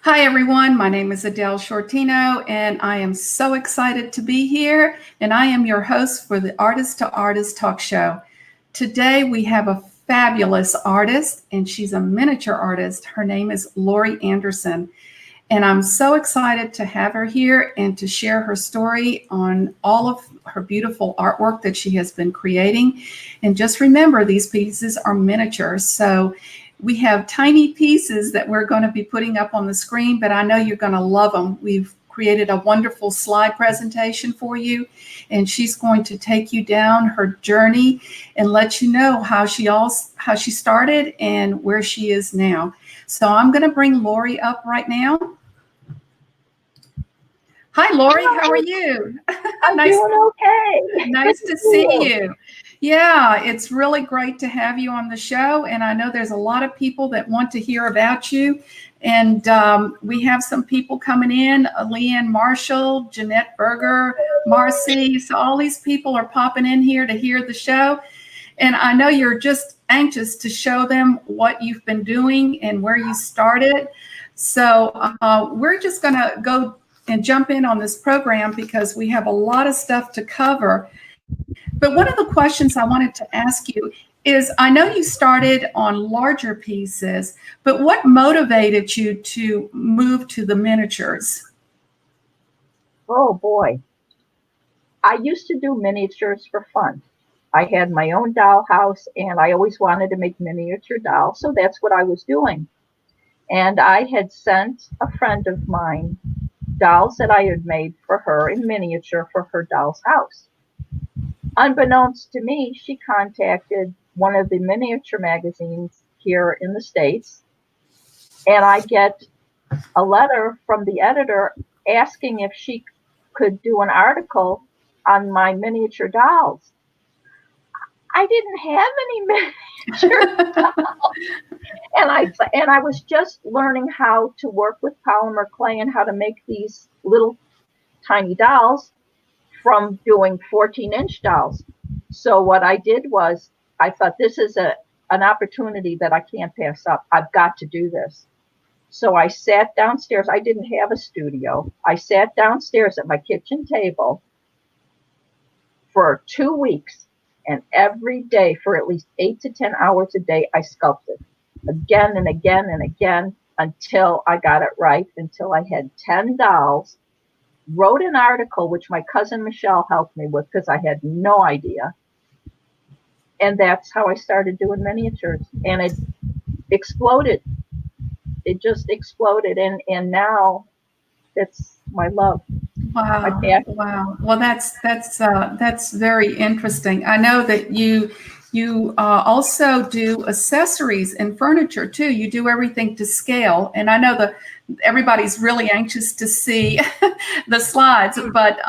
Hi, everyone. My name is Adele Shortino, and I am so excited to be here. And I am your host for the Artist to Artist Talk Show. Today, we have a fabulous artist, and she's a miniature artist. Her name is Lorrie Anderson. And I'm so excited to have her here and to share her story on all of her beautiful artwork that she has been creating. And just remember, these pieces are miniatures. So we have tiny pieces that we're going to be putting up on the screen, but I know you're going to love them. We've created a wonderful slide presentation for you, and she's going to take you down her journey and let you know how she started and where she is now. So I'm going to bring Lorrie up right now. Hi, Lorrie. How are you? I'm doing okay. Nice to see you. Yeah, it's really great to have you on the show. And I know there's a lot of people that want to hear about you. And we have some people coming in, Leanne Marshall, Jeanette Berger, Marcy. So all these people are popping in here to hear the show. And I know you're just anxious to show them what you've been doing and where you started. So we're just going to go and jump in on this program because we have a lot of stuff to cover. But one of the questions I wanted to ask you is, I know you started on larger pieces, but what motivated you to move to the miniatures? Oh boy. I used to do miniatures for fun. I had my own doll house and I always wanted to make miniature dolls, so that's what I was doing. And I had sent a friend of mine dolls that I had made for her in miniature for her doll's house. Unbeknownst to me, she contacted one of the miniature magazines here in the States, and I get a letter from the editor asking if she could do an article on my miniature dolls. I didn't have any miniature dolls. And I was just learning how to work with polymer clay and how to make these little tiny dolls from doing 14-inch dolls. So what I did was I thought, this is an opportunity that I can't pass up. I've got to do this. So I sat downstairs. I didn't have a studio. I sat downstairs at my kitchen table for 2 weeks, and every day for at least 8 to 10 hours a day, I sculpted again and again and again until I got it right, until I had 10 dolls. Wrote an article, which my cousin Michelle helped me with because I had no idea. And that's how I started doing miniatures. And it exploded. It just exploded. And now that's my love. Wow. Wow. Well, that's very interesting. I know that you also do accessories and furniture too. You do everything to scale, and I know everybody's really anxious to see the slides. But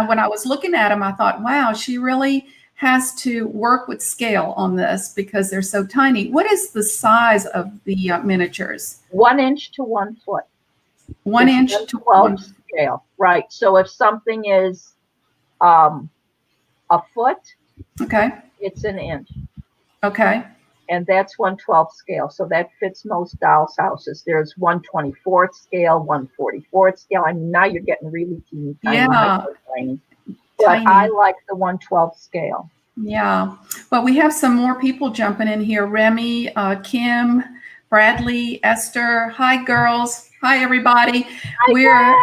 when I was looking at them, I thought, wow, she really has to work with scale on this because they're so tiny. What is the size of the miniatures? 1 inch to 1 foot. 1 inch to 1 scale, right? So if something is a foot, okay, it's an inch. Okay. And that's 1/12 scale. So that fits most dolls' houses. There's 1/24 scale, 1/44 scale. I mean, now you're getting really teeny tiny. Yeah. Tiny. But I like the 1/12 scale. Yeah. Well, we have some more people jumping in here. Remy, Kim, Bradley, Esther. Hi, girls. Hi, everybody. Hi,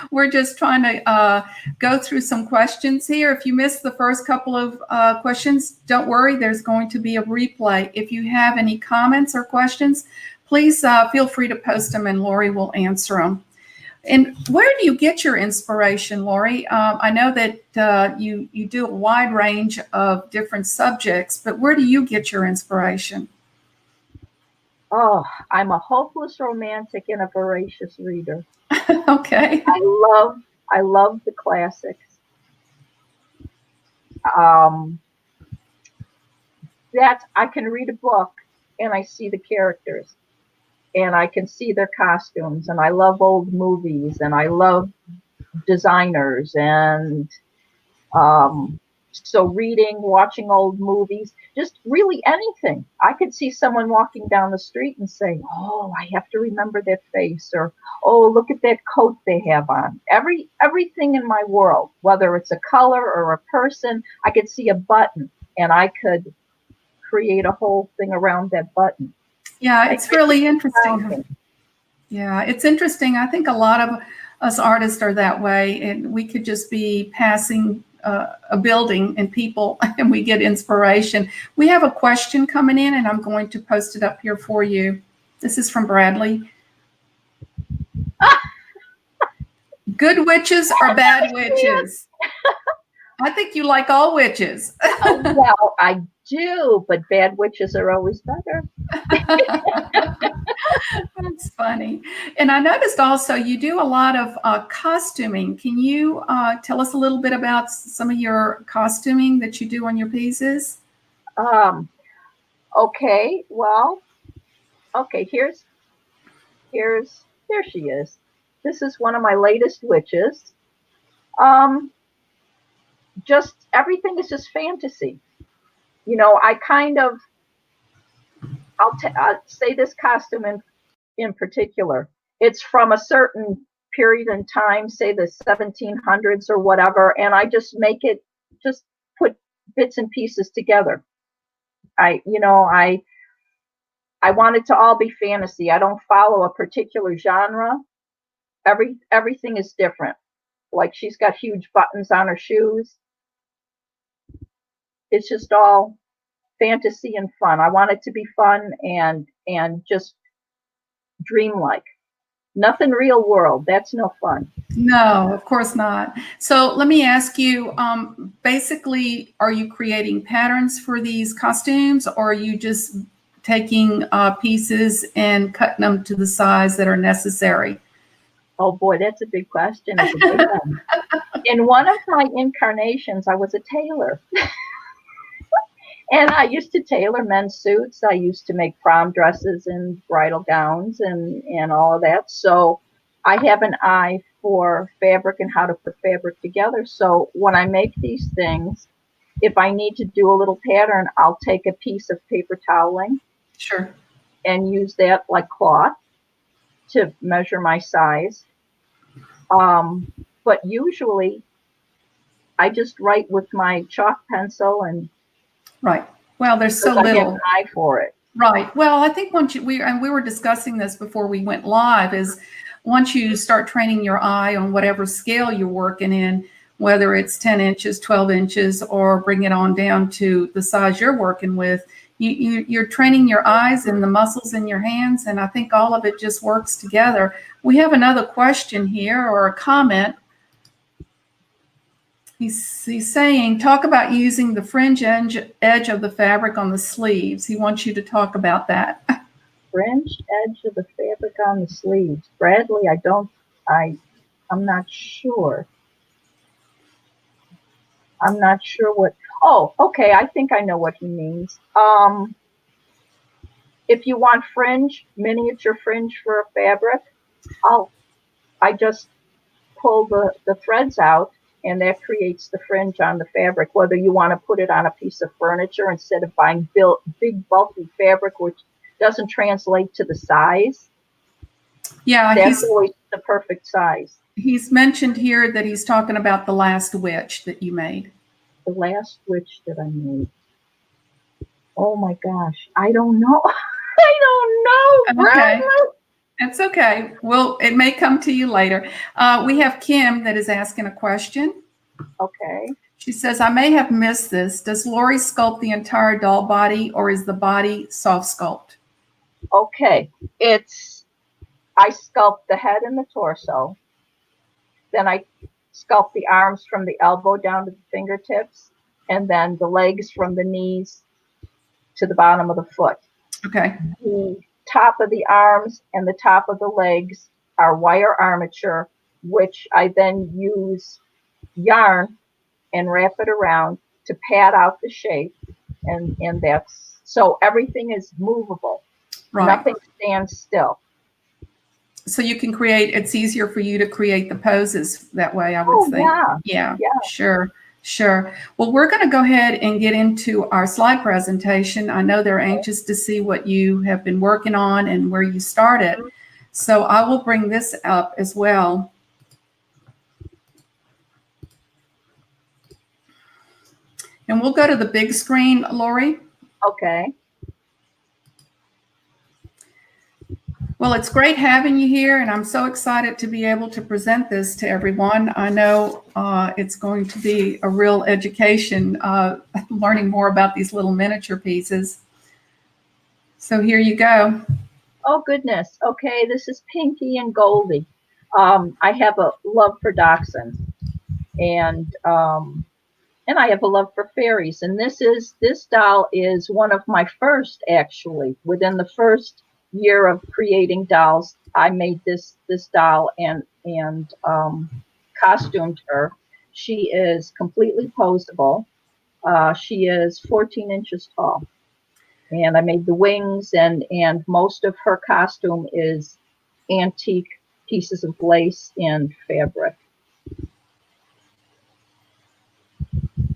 We're just trying to go through some questions here. If you missed the first couple of questions, don't worry. There's going to be a replay. If you have any comments or questions, please feel free to post them and Lorrie will answer them. And where do you get your inspiration, Lorrie? I know that you do a wide range of different subjects, but where do you get your inspiration? Oh, I'm a hopeless romantic and a voracious reader. Okay. I love the classics. That I can read a book and I see the characters and I can see their costumes, and I love old movies and I love designers, and So reading, watching old movies, just really anything. I could see someone walking down the street and say, "Oh, I have to remember that face," or "Oh, look at that coat they have on." Everything in my world, whether it's a color or a person, I could see a button and I could create a whole thing around that button. Yeah, Like, it's really around interesting. me. Yeah, it's interesting. I think a lot of us artists are that way, and we could just be passing a building and people, and we get inspiration. We have a question coming in, and I'm going to post it up here for you. This is from Bradley. Good witches or bad witches? I think you like all witches. Well, I do, but bad witches are always better. That's funny. And I noticed also you do a lot of costuming. Can you tell us a little bit about some of your costuming that you do on your pieces? Um, okay, well, okay, there she is. This is one of my latest witches. Um, just everything is just fantasy. I kind of I'll say this costume in particular. It's from a certain period in time, say the 1700s or whatever, and I just put bits and pieces together. I want it to all be fantasy. I don't follow a particular genre. Everything is different. Like she's got huge buttons on her shoes. It's just all fantasy and fun. I want it to be fun and just dreamlike. Nothing real world. That's no fun. No, of course not. So let me ask you, basically, are you creating patterns for these costumes, or are you just taking pieces and cutting them to the size that are necessary? Oh boy, that's a big question. It's a big one. In one of my incarnations, I was a tailor. And I used to tailor men's suits. I used to make prom dresses and bridal gowns and all of that. So I have an eye for fabric and how to put fabric together. So when I make these things, if I need to do a little pattern, I'll take a piece of paper toweling Sure. and use that like cloth to measure my size. Um, but usually I just write with my chalk pencil and Right. Well, there's so because I have an little. eye for it. Right. Well, I think once we were discussing this before we went live, is once you start training your eye on whatever scale you're working in, whether it's 10 inches, 12 inches, or bring it on down to the size you're working with, you're training your eyes and the muscles in your hands. And I think all of it just works together. We have another question here or a comment. He's saying, talk about using the fringe edge of the fabric on the sleeves. He wants you to talk about that. Fringed edge of the fabric on the sleeves. Bradley, I'm not sure. I'm not sure what, oh, okay, I think I know what he means. If you want fringe, miniature fringe for a fabric, I'll, I just pull the threads out and that creates the fringe on the fabric, whether you want to put it on a piece of furniture instead of buying big bulky fabric, which doesn't translate to the size. Yeah, That's always the perfect size. he's mentioned here that he's talking about the last witch that you made. The last witch that I made. Oh my gosh, I don't know. I don't know, Okay. Bradley. That's okay. Well, it may come to you later. We have Kim that is asking a question. Okay. She says, I may have missed this. Does Lorrie sculpt the entire doll body, or is the body soft sculpt? Okay. I sculpt the head and the torso. Then I sculpt the arms from the elbow down to the fingertips, and then the legs from the knees to the bottom of the foot. Okay. The top of the arms and the top of the legs are wire armature, which I then use yarn and wrap it around to pad out the shape. And that's so everything is movable. Right. Nothing stands still. So you can create, it's easier for you to create the poses that way, I would think. Yeah. Yeah, Yeah. sure. Sure. Well, we're going to go ahead and get into our slide presentation. I know they're anxious to see what you have been working on and where you started. So I will bring this up as well. And we'll go to the big screen, Lorrie. Okay. Well, it's great having you here, and I'm so excited to be able to present this to everyone. I know it's going to be a real education, learning more about these little miniature pieces. So here you go. Oh, goodness. Okay, this is Pinky and Goldie. I have a love for dachshunds, and I have a love for fairies. And this doll is one of my first, actually. Within the first year of creating dolls, I made this doll and costumed her. She is completely posable. She is 14 inches tall, and I made the wings, and most of her costume is antique pieces of lace and fabric.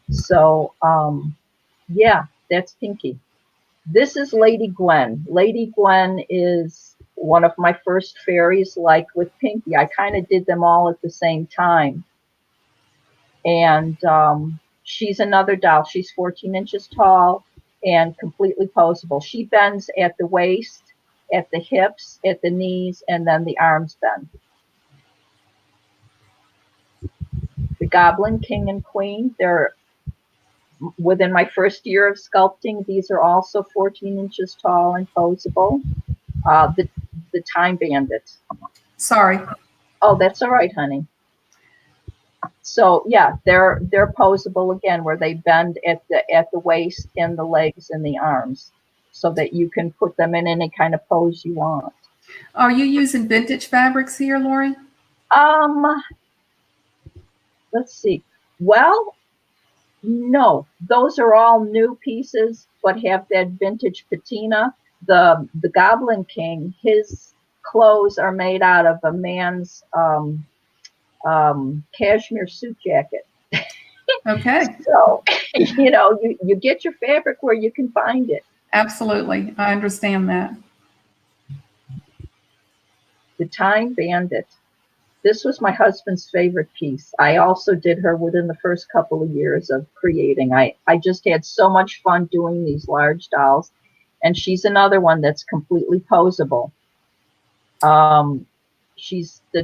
So yeah, that's Pinky. This is Lady Gwen. Lady Gwen is one of my first fairies, like with Pinky. I kind of did them all at the same time. And she's another doll. She's 14 inches tall and completely posable. She bends at the waist, at the hips, at the knees, and then the arms bend. The Goblin King and Queen, they're within my first year of sculpting. These are also 14 inches tall and posable. The Time Bandit. Sorry. Oh, that's all right, honey. So yeah, they're posable again, where they bend at the waist and the legs and the arms, so that you can put them in any kind of pose you want. Are you using vintage fabrics here, Lorrie? Um, let's see. Well, no, those are all new pieces, but have that vintage patina. The Goblin King, his clothes are made out of a man's cashmere suit jacket. Okay. So, you get your fabric where you can find it. Absolutely. I understand that. The Time Bandit. This was my husband's favorite piece. I also did her within the first couple of years of creating. I just had so much fun doing these large dolls. And she's another one that's completely posable. The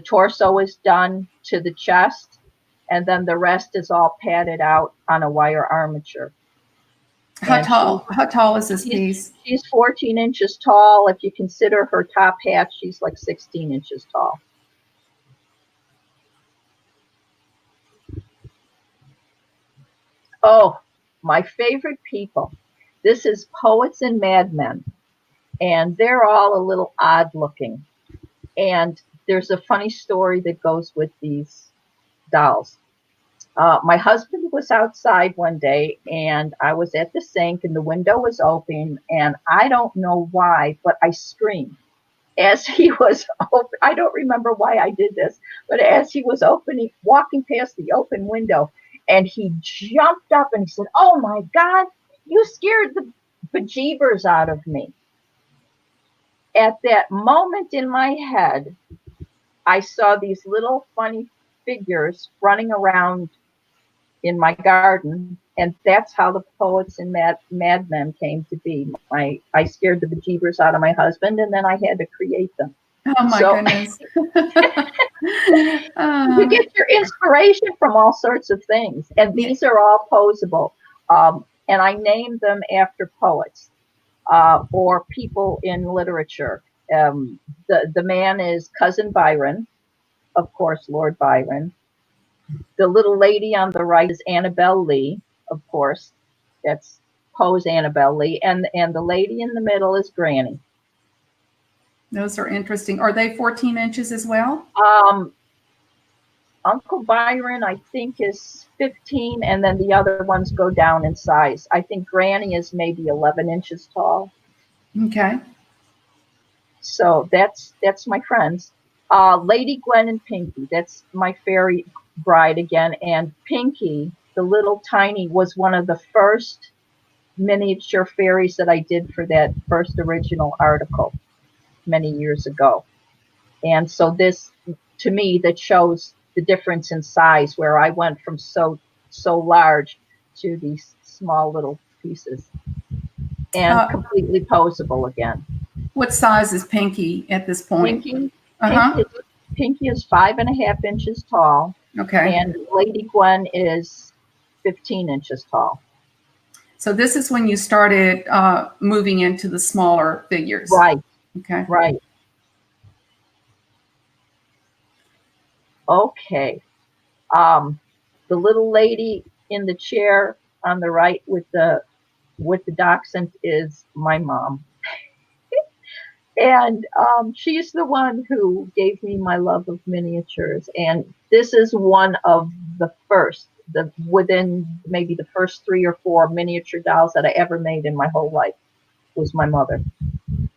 torso is done to the chest, and then the rest is all padded out on a wire armature. How tall is this piece? She's 14 inches tall. If you consider her top hat, she's like 16 inches tall. Oh, my favorite people. This is Poets and Madmen, and they're all a little odd looking. And there's a funny story that goes with these dolls. My husband was outside one day, and I was at the sink, and the window was open, and I don't know why, but I screamed as he was open. I don't remember why I did this, but as he was walking past the open window, and he jumped up and he said, "Oh my God, you scared the bejeebers out of me." At that moment in my head, I saw these little funny figures running around in my garden, and that's how the Poets and Madmen came to be. I scared the bejeebers out of my husband, and then I had to create them. Oh my goodness. You get your inspiration from all sorts of things, and these are all posable. And I named them after poets or people in literature. The man is Cousin Byron, of course, Lord Byron. The little lady on the right is Annabel Lee, of course. That's Poe's Annabel Lee. And the lady in the middle is Granny. Those are interesting. Are they 14 inches as well? Uncle Byron, I think, is 15, and then the other ones go down in size. I think Granny is maybe 11 inches tall. Okay. So that's my friends. Lady Gwen and Pinky, that's my fairy bride again. And Pinky the little tiny was one of the first miniature fairies that I did for that first original article many years ago. And so this, to me, that shows the difference in size where I went from so large to these small little pieces and Uh, completely posable again. what size is Pinky at this point? Pinky, Uh Pinky huh. is Pinky is 5.5 inches tall, Okay. and Lady Gwen is 15 inches tall. So this is when you started moving into the smaller figures. Right, Okay. right. Okay. Um, the little lady in the chair on the right with the dachshund is my mom. And she's the one who gave me my love of miniatures. And this is one of the first, within maybe the first 3 or 4 miniature dolls that I ever made in my whole life was my mother.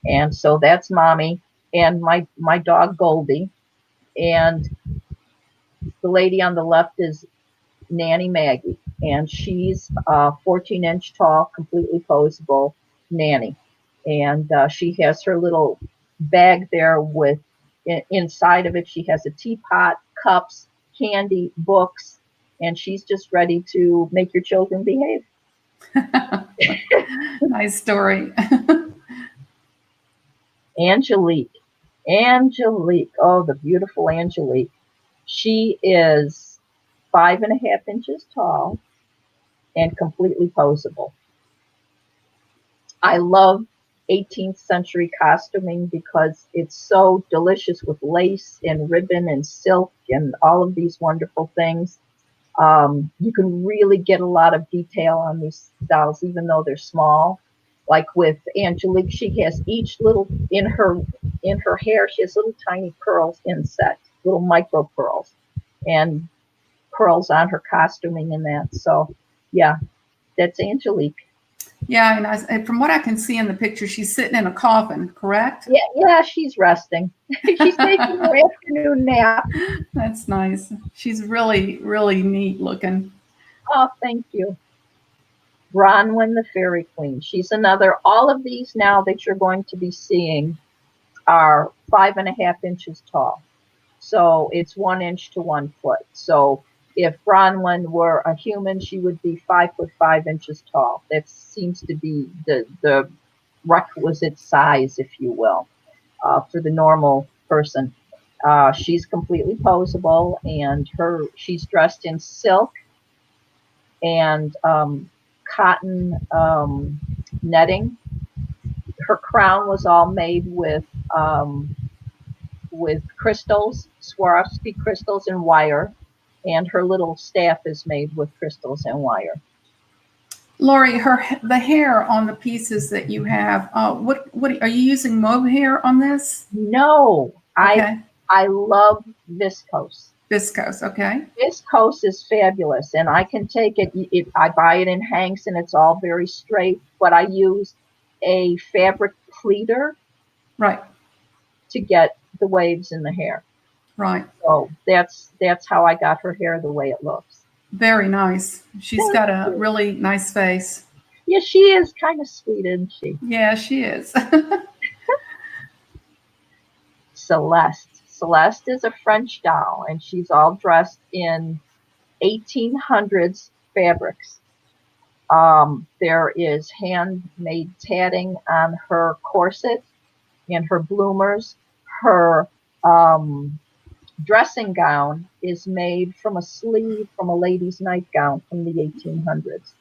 And so that's mommy and my dog Goldie. And the lady on the left is Nanny Maggie, and she's 14-inch tall, completely posable Nanny, and she has her little bag there with inside of it. She has a teapot, cups, candy, books, and she's just ready to make your children behave. Nice story. Angelique, Angelique, oh, the beautiful Angelique. She is 5.5 inches tall and completely posable. I love 18th century costuming because it's so delicious with lace and ribbon and silk and all of these wonderful things. You can really get a lot of detail on these dolls, even though they're small. Like with Angelique, she has each little in her hair. She has little tiny pearls inset, little micro pearls, and pearls on her costuming and that. So, yeah, that's Angelique. Yeah, and from what I can see in the picture, she's sitting in a coffin, correct? Yeah, yeah, she's resting. She's taking her afternoon nap. That's nice. She's really, really neat looking. Oh, thank you. Bronwyn the Fairy Queen. She's another. All of these now that you're going to be seeing are 5.5 inches tall. So it's 1 inch to 1 foot. So if Bronwyn were a human, she would be 5 foot 5 inches tall. That seems to be the requisite size, if you will, for the normal person. She's completely posable, and she's dressed in silk and cotton netting. Her crown was all made with crystals, Swarovski crystals and wire, and her little staff is made with crystals and wire. Lori, the hair on the pieces that you have. What are you using mohair on this? No, Okay, I love viscose. viscose. Okay, Viscose is fabulous, and I can take I buy it in hanks, and it's all very straight. But I use a fabric pleater right, to get the waves in the hair. right. So that's how I got her hair the way it looks. Very nice. She's Thank got a you. really nice face. Yeah, she is kind of sweet, isn't she? Yeah, she is. Celeste. Celeste is a French doll, and she's all dressed in 1800s fabrics. There is handmade tatting on her corset and her bloomers. Her dressing gown is made from a sleeve from a lady's nightgown from the 1800s.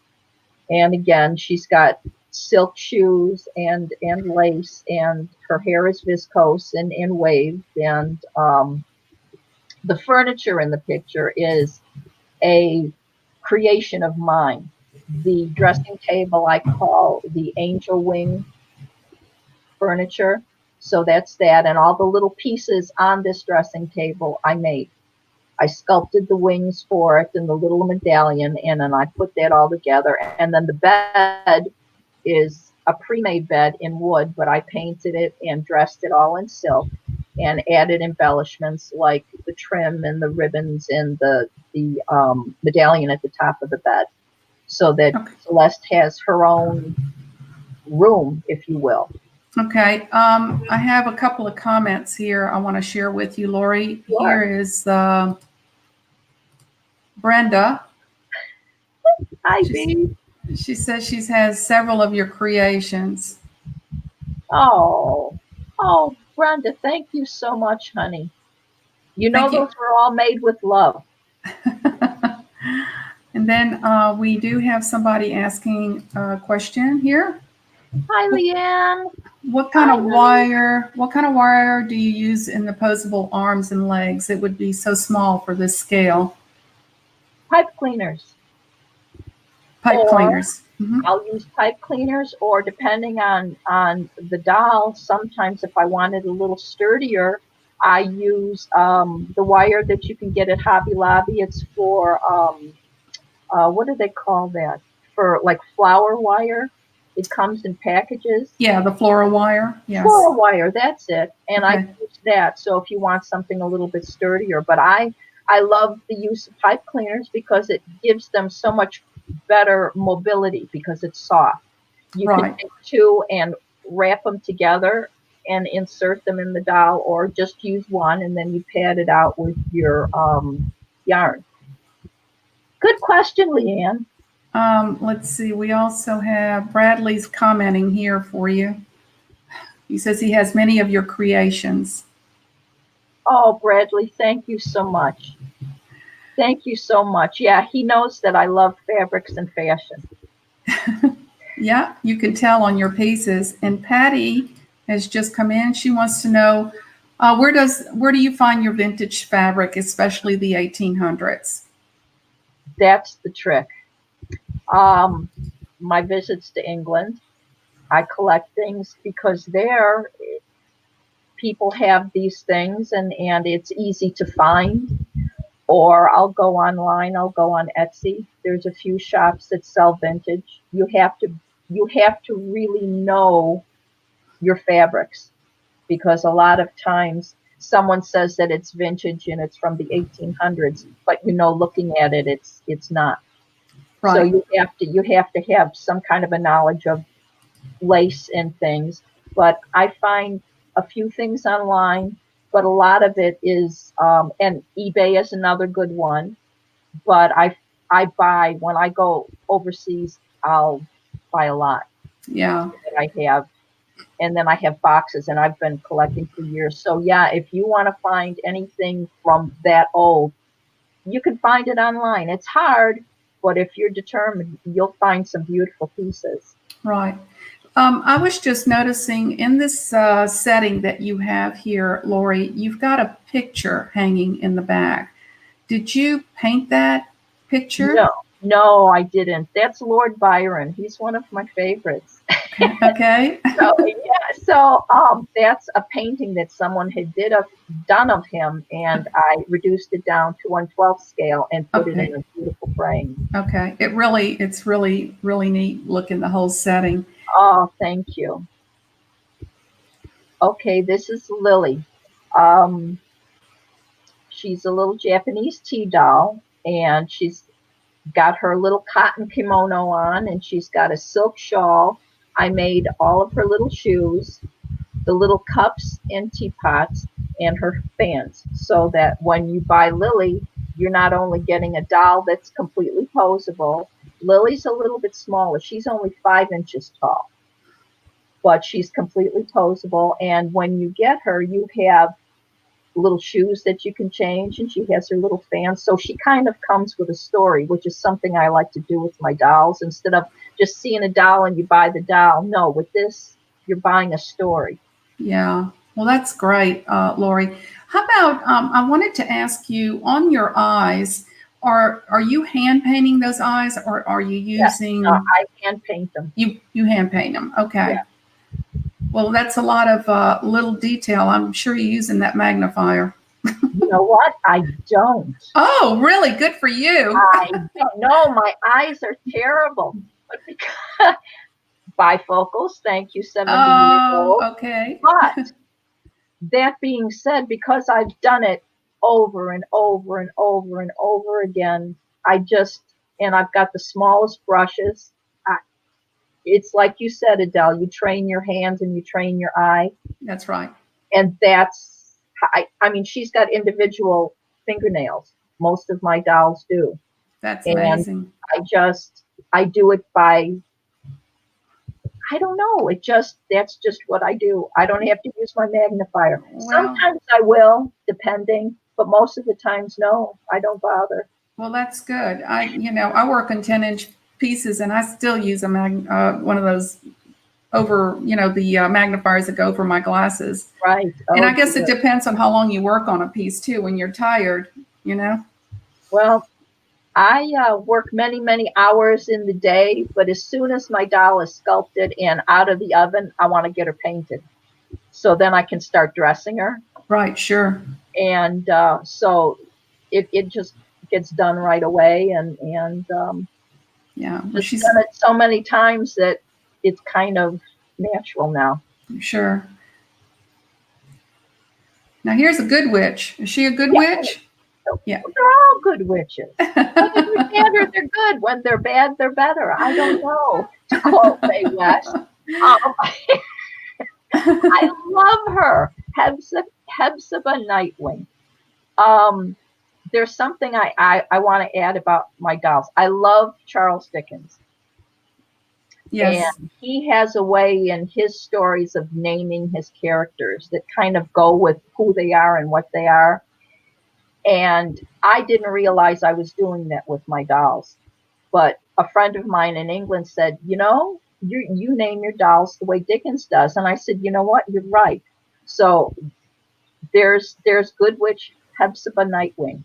And again, she's got silk shoes and lace, and her hair is viscose and waved. And the furniture in the picture is a creation of mine. The dressing table I call the angel wing furniture. So that's that. And all the little pieces on this dressing table I made. I sculpted the wings for it and the little medallion, and then I put that all together. And then the bed is a pre-made bed in wood, but I painted it and dressed it all in silk and added embellishments like the trim and the ribbons and the medallion at the top of the bed, so that Okay. Celeste has her own room, if you will. Okay. I have a couple of comments here I want to share with you, Lori. Here Sure. is Brenda. Hi, She's, B. she says she has several of your creations. Oh, oh, Brenda, thank you so much, honey. You know Thank you. those were all made with love. And then we do have somebody asking a question here. Hi, What, Leanne. what kind Hi, of honey. wire? What kind of wire do you use in the posable arms and legs? It would be so small for this scale. Pipe cleaners. Pipe Or cleaners. Hmm. I'll use pipe cleaners, or depending on the doll, sometimes if I wanted a little sturdier, I use the wire that you can get at Hobby Lobby. It's for what do they call that? For like flower wire. It comes in packages. Yeah, the floral wire. Yes. Floral wire, that's it. And I Okay. use that. So if you want something a little bit sturdier, but I love the use of pipe cleaners because it gives them so much better mobility because it's soft. You can Right. take two and wrap them together and insert them in the doll, or just use one and then you pad it out with your yarn. Good question, Leanne. Let's see. We also have Bradley's commenting here for you. He says he has many of your creations. Oh, Bradley, thank you so much. Thank you so much. Yeah, he knows that I love fabrics and fashion. Yeah, you can tell on your pieces. And Patty has just come in. She wants to know where do you find your vintage fabric, especially the 1800s? That's the trick. Um, my visits to England, I collect things because there people have these things and it's easy to find. Or I'll go online, I'll go on Etsy. There's a few shops that sell vintage. You have to really know your fabrics, because a lot of times someone says that it's vintage and it's from the 1800s, but looking at it, it's not. So Right. you have to have some kind of a knowledge of lace and things. But I find a few things online, but a lot of it is, and eBay is another good one. But I buy when I go overseas. I'll buy a lot Yeah. that I have, and then I have boxes, and I've been collecting for years. So yeah, if you want to find anything from that old, you can find it online. It's hard, but if you're determined, you'll find some beautiful pieces. Right. I was just noticing in this setting that you have here, Lori, you've got a picture hanging in the back. Did you paint that picture? No, no, I didn't. That's Lord Byron. He's one of my favorites. Okay. So yeah, so that's a painting that someone had done of him, and I reduced it down to 1/12 scale and put it in Okay. a beautiful frame. Okay. It's really neat looking, the whole setting. Oh, thank you. Okay, this is Lily. Um, she's a little Japanese tea doll, and she's got her little cotton kimono on, and she's got a silk shawl. I made all of her little shoes, the little cups and teapots, and her fans, so that when you buy Lily, you're not only getting a doll that's completely posable. Lily's a little bit smaller. She's only 5 inches tall, but she's completely posable. And when you get her, you have little shoes that you can change, and she has her little fans. So she kind of comes with a story, which is something I like to do with my dolls. Instead of just seeing a doll and you buy the doll, no, with this, you're buying a story. Yeah. Well, that's great, Lori. How about I wanted to ask you on your eyes, are you hand painting those eyes or are you Yes, no, using I hand paint them. you hand paint them? Okay. Yeah. Well, that's a lot of little detail. I'm sure you're using that magnifier. You know what? I don't. Oh, really? Good for you. I don't know. My eyes are terrible. But because, bifocals, thank you, 70 years Oh, old. okay. But that being said, because I've done it over and over and over and over again. And I've got the smallest brushes. I, it's like you said, Adele, you train your hands and you train your eye. That's right. And I mean, she's got individual fingernails. Most of my dolls do. That's And amazing. I do it by, I don't know. That's just what I do. I don't have to use my magnifier. Well, Sometimes I will, depending, but most of the times, no, I don't bother. well, that's good. I work on 10-inch pieces, and I still use one of those over, the magnifiers that go over my glasses. Right. And Oh, I guess it dear. depends on how long you work on a piece too. When you're tired, you know. Well, I work many, many hours in the day, but as soon as my doll is sculpted and out of the oven, I want to get her painted. So then I can start dressing her. Right. Sure. And so it just gets done right away. And Yeah. Well, just done it so many times that it's kind of natural now. Sure. Now here's a good witch. Is she a good Yeah, witch? Yeah. they're all good witches. When they're bad, they're good. When they're bad, they're better. I don't know. To quote Mae West, I love her, Hepzibah Nightwing. Um, there's something I want to add about my dolls. I love Charles Dickens. Yes. And he has a way in his stories of naming his characters that kind of go with who they are and what they are. And I didn't realize I was doing that with my dolls. But a friend of mine in England said, you name your dolls the way Dickens does. And I said, you know what? You're right. So there's Good Witch Hepzibah Nightwing.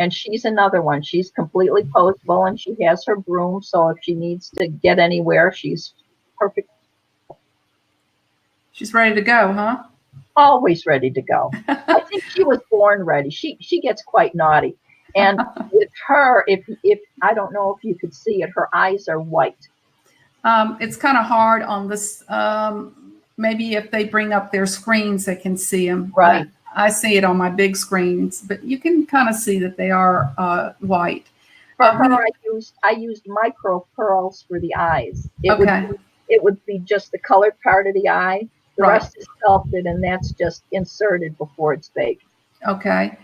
And she's another one. She's completely posable and she has her broom. So if she needs to get anywhere, she's perfect. She's ready to go, huh? Always ready to go. I think she was born ready. She gets quite naughty. And with her, if I don't know if you could see it, her eyes are white. It's kind of hard on this. Maybe if they bring up their screens, they can see them. Right. I see it on my big screens, but you can kind of see that they are white. For her, I used micro pearls for the eyes. It would be just the colored part of the eye. The rest is sculpted, and that's just inserted before it's baked. Okay.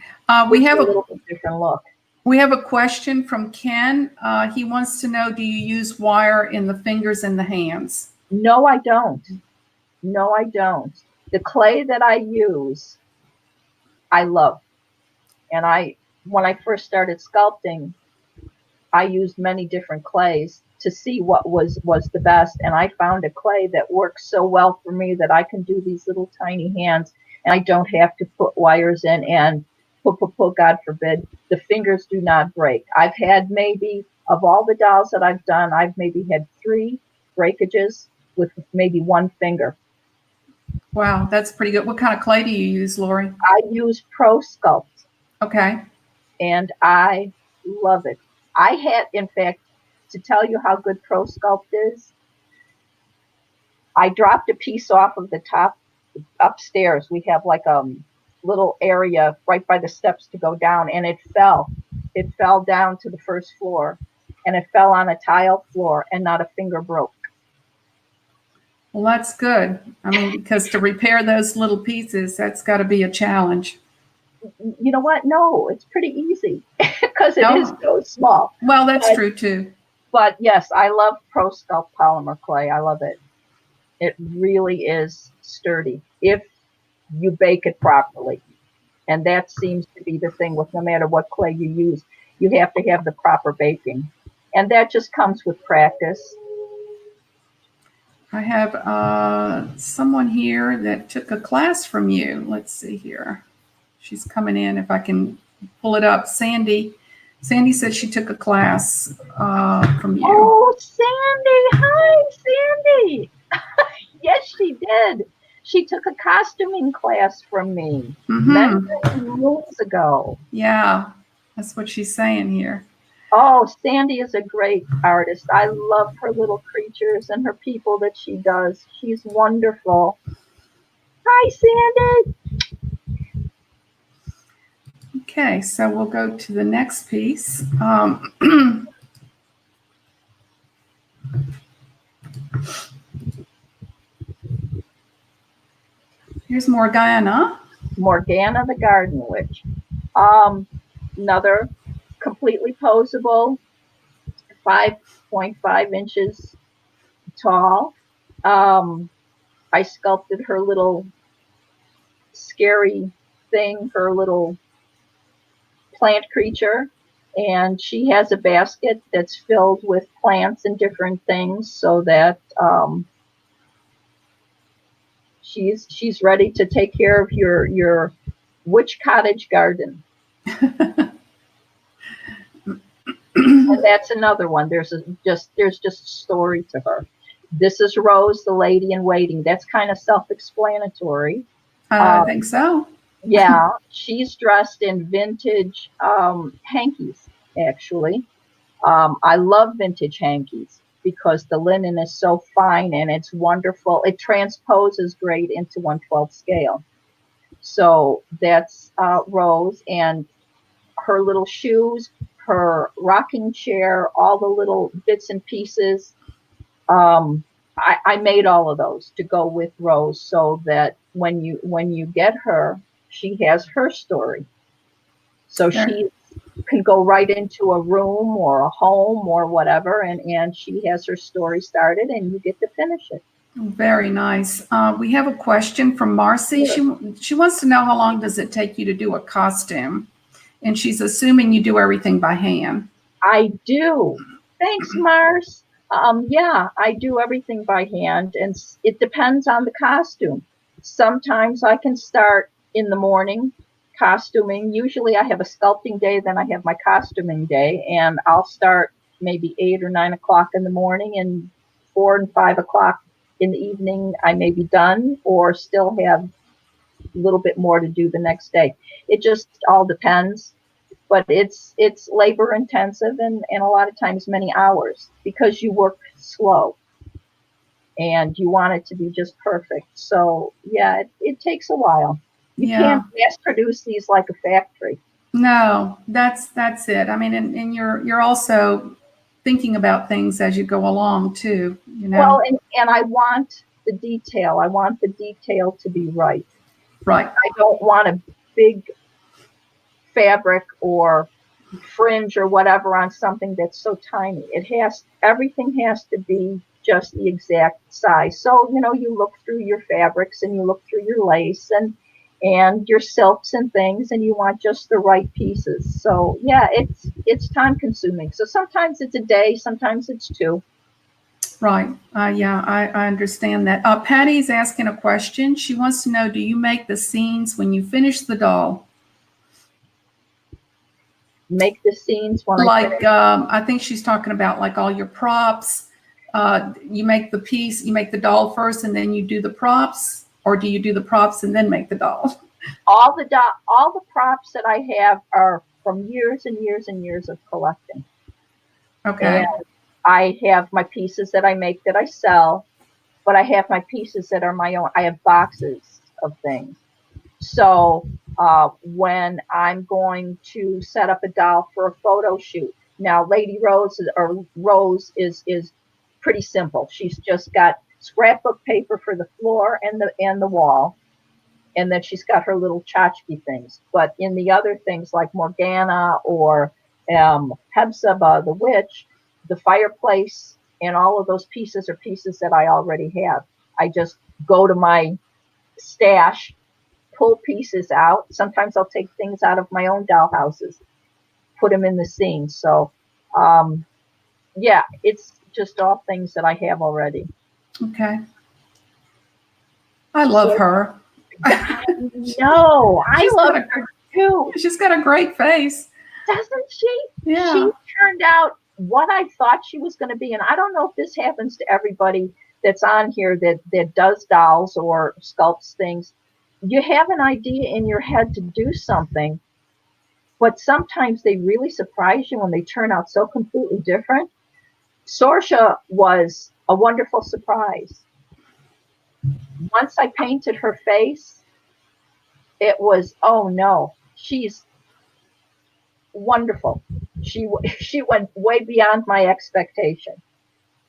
We have a little bit different look. We have a question from Ken. He wants to know, do you use wire in the fingers and the hands? No, I don't. No, I don't. The clay that I use, I love. And when I first started sculpting, I used many different clays to see what was the best. And I found a clay that works so well for me that I can do these little tiny hands and I don't have to put wires in and God forbid, the fingers do not break. I've had maybe, of all the dolls that I've done, I've maybe had 3 breakages with maybe 1 finger. Wow, that's pretty good. What kind of clay do you use, Lorrie? I use Pro Sculpt. Okay. And I love it. I had, in fact, to tell you how good Pro Sculpt is, I dropped a piece off of the top upstairs. We have like a little area right by the steps to go down, and it fell. It fell down to the first floor, and it fell on a tile floor, and not a finger broke. Well, that's good. I mean, because to repair those little pieces, that's got to be a challenge. You know what? No, it's pretty easy because it is so small. Well, that's true too. But yes, I love Pro Sculpt polymer clay. I love it. It really is sturdy if you bake it properly. And that seems to be the thing with no matter what clay you use, you have to have the proper baking. And that just comes with practice. I have someone here that took a class from you. Let's see here. She's coming in. If I can pull it up. Sandy said she took a class from you. Oh, Sandy. Hi, Sandy. Yes, she did. She took a costuming class from me many moons ago. Yeah, that's what she's saying here. Oh, Sandy is a great artist. I love her little creatures and her people that she does. She's wonderful. Hi, Sandy. Okay, so we'll go to the next piece. Here's Morgana. Morgana the Garden Witch. Um, Another completely posable, 5.5 inches tall. Um, I sculpted her little scary thing, her little plant creature, and she has a basket that's filled with plants and different things so that she's ready to take care of your witch cottage garden. And that's another one. There's just a story to her. This is Rose, the lady in waiting. That's kind of self-explanatory. I Um, think so. yeah, she's dressed in vintage hankies, actually. I love vintage hankies because the linen is so fine and it's wonderful. It transposes great into 1/12 scale. So that's Rose, and her little shoes, her rocking chair, all the little bits and pieces. Um, I made all of those to go with Rose so that when you get her, she has her story. So Very, she can go right into a room or a home or whatever, and she has her story started, and you get to finish it. very nice. We have a question from Marcy. Sure. She wants to know how long does it take you to do a costume, and she's assuming you do everything by hand. I do. Thanks, Mars. Yeah, I do everything by hand, and it depends on the costume. Sometimes I can start in the morning costuming. Usually I have a sculpting day, then I have my costuming day, and I'll start maybe 8 or 9 o'clock in the morning, and 4 and 5 o'clock in the evening I may be done or still have a little bit more to do the next day. It just all depends, but it's labor intensive and a lot of times many hours because you work slow and you want it to be just perfect. So yeah, it takes a while. You can't Yeah. mass produce these like a factory. No, that's it. I mean, and you're also thinking about things as you go along too, you Well, know. and I want the detail. I want the detail to be right. Right. I don't want a big fabric or fringe or whatever on something that's so tiny. Everything has to be just the exact size. So, you look through your fabrics and you look through your lace and your silks and things, and you want just the right pieces. So yeah, it's time consuming. So sometimes it's a day, sometimes it's two. Right. Yeah, I understand that. Patty's asking a question. She wants to know, do you make the scenes when you finish the doll? Make the scenes when I Like, finish. I think she's talking about like all your props. You make the piece, you make the doll first, and then you do the props, or do you do the props and then make the doll? All the props that I have are from years and years and years of collecting. And Okay. I have my pieces that I make that I sell, but I have my pieces that are my own. I have boxes of things. So when I'm going to set up a doll for a photo shoot, now Lady Rose or Rose is pretty simple. She's just got scrapbook paper for the floor and the wall, and then she's got her little tchotchke things. But in the other things like Morgana or Hepzibah the witch, the fireplace and all of those pieces are pieces that I already have. I just go to my stash, pull pieces out. Sometimes I'll take things out of my own doll houses, put them in the scene. So, um, yeah, it's just all things that I have already. Okay. I love So, her. no, I She's love got a her too. she's got a great face. Doesn't she? Yeah. She turned out what I thought she was going to be. And I don't know if this happens to everybody that's on here that does dolls or sculpts things. You have an idea in your head to do something, but sometimes they really surprise you when they turn out so completely different. Sorsha was a wonderful surprise. Once I painted her face, it was, oh no, wonderful. She went way beyond my expectation.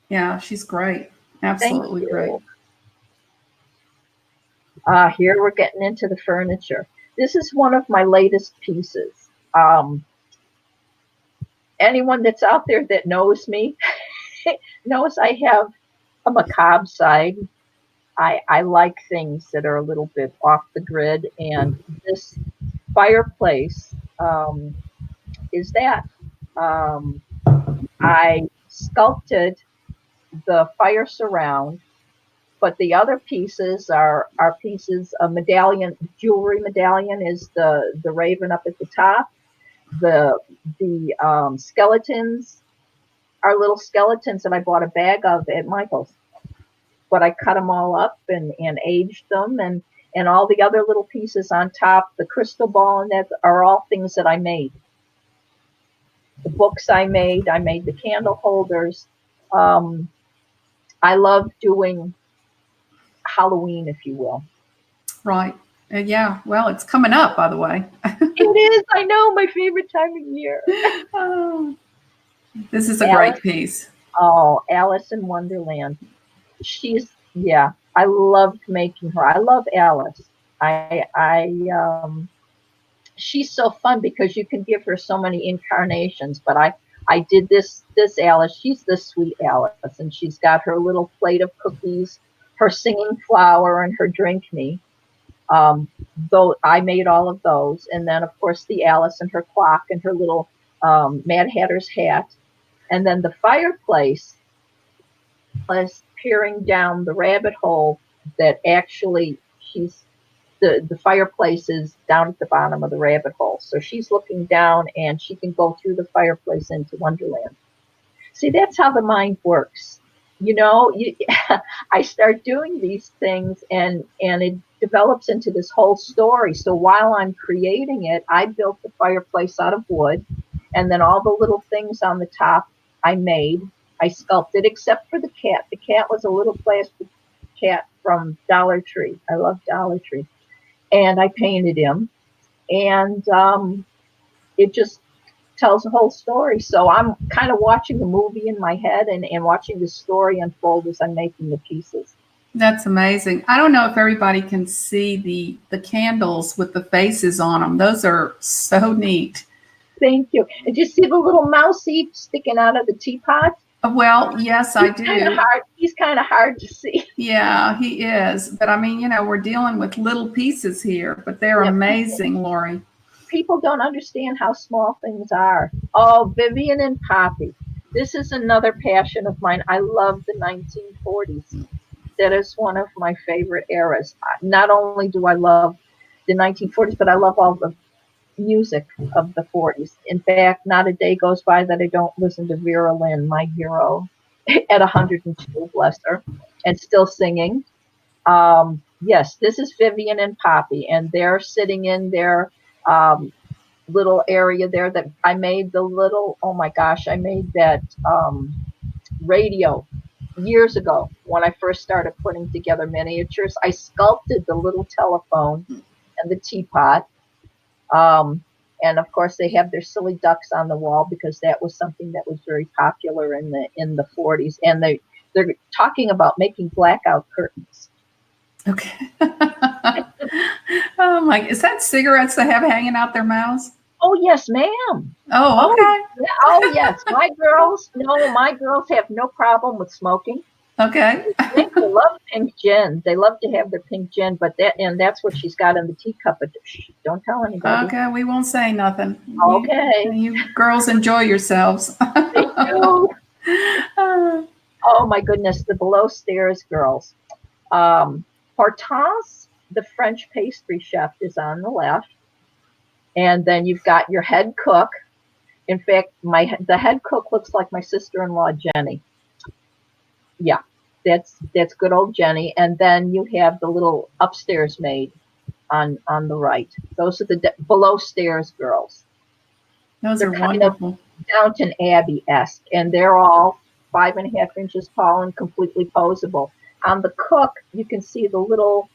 Yeah, she's great. Thank Absolutely great. you. Here we're getting into the furniture. This is one of my latest pieces. Anyone that's out there that knows me knows I have a macabre side. I like things that are a little bit off the grid, and this fireplace is that. Um, I sculpted the fire surround, but the other pieces are pieces. A medallion, jewelry medallion, is the raven up at the top. The skeletons are little skeletons that I bought a bag of at Michael's, but I cut them all up and aged them, and all the other little pieces on top, the crystal ball, and that are all things that I made. The books I made the candle holders. Um, I love doing Halloween, if you will. Right. Yeah. Well, it's coming up, by the way. It is, I know, my favorite time of year. Oh, this is a great Alice, piece. oh, Alice in Wonderland. Yeah, I loved making her. I love Alice. She's so fun because you can give her so many incarnations. But I did this Alice. She's the sweet Alice, and she's got her little plate of cookies, her singing flower, and her drink me. Um, though I made all of those, and then of course the Alice and her clock and her little Mad Hatter's hat, and then the fireplace was peering down the rabbit hole that actually she's the fireplace is down at the bottom of the rabbit hole. So she's looking down and she can go through the fireplace into Wonderland. See, that's how the mind works. I start doing these things and it develops into this whole story. So while I'm creating it, I built the fireplace out of wood, and then all the little things on the top I made. I sculpted, except for the cat. The cat was a little plastic cat from Dollar Tree. I love Dollar Tree, and I painted him, and it just tells a whole story. So I'm kind of watching the movie in my head and watching the story unfold as I'm making the pieces. That's amazing. I don't know if everybody can see the candles with the faces on them. Those are so neat. Thank you. And you see the little mousey sticking out of the teapot? Well, yes, I He's kind of do. hard. He's kind of hard to see. Yeah, he is. But I mean, we're dealing with little pieces here, but they're Yeah, amazing, Lori. people don't understand how small things are. Oh, Vivian and Poppy. This is another passion of mine. I love the 1940s. That is one of my favorite eras. Not only do I love the 1940s, but I love all the music of the 40s. In fact, not a day goes by that I don't listen to Vera Lynn, my hero, at 102, bless her, and still singing. Yes, this is Vivian and Poppy, and they're sitting in their um, little area there that I made the little, oh my gosh, I made that radio years ago when I first started putting together miniatures. I sculpted the little telephone and the teapot. Um, and of course, they have their silly ducks on the wall because that was something that was very popular in the 40s. And they're talking about making blackout curtains. Okay. Oh my, is that cigarettes they have hanging out their mouths? Oh yes, ma'am. Oh, Oh okay. yeah, oh yes. My girls, no, my girls have no problem with smoking. Okay. They love pink gin. They love to have their pink gin, but that's what she's got in the teacup. But shh, don't tell anybody. Okay, we won't say nothing. Okay, You girls enjoy yourselves. they do. Oh my goodness, the below stairs girls. Hortense, the French pastry chef, is on the left, and then you've got your head cook. In fact, the head cook looks like my sister-in-law Jenny. Yeah, that's good old Jenny. And then you have the little upstairs maid on the right. Those are the below stairs girls. Those They're are kind of wonderful. Downton Abbey-esque, and they're all 5.5 inches tall and completely posable. On the cook, you can see the little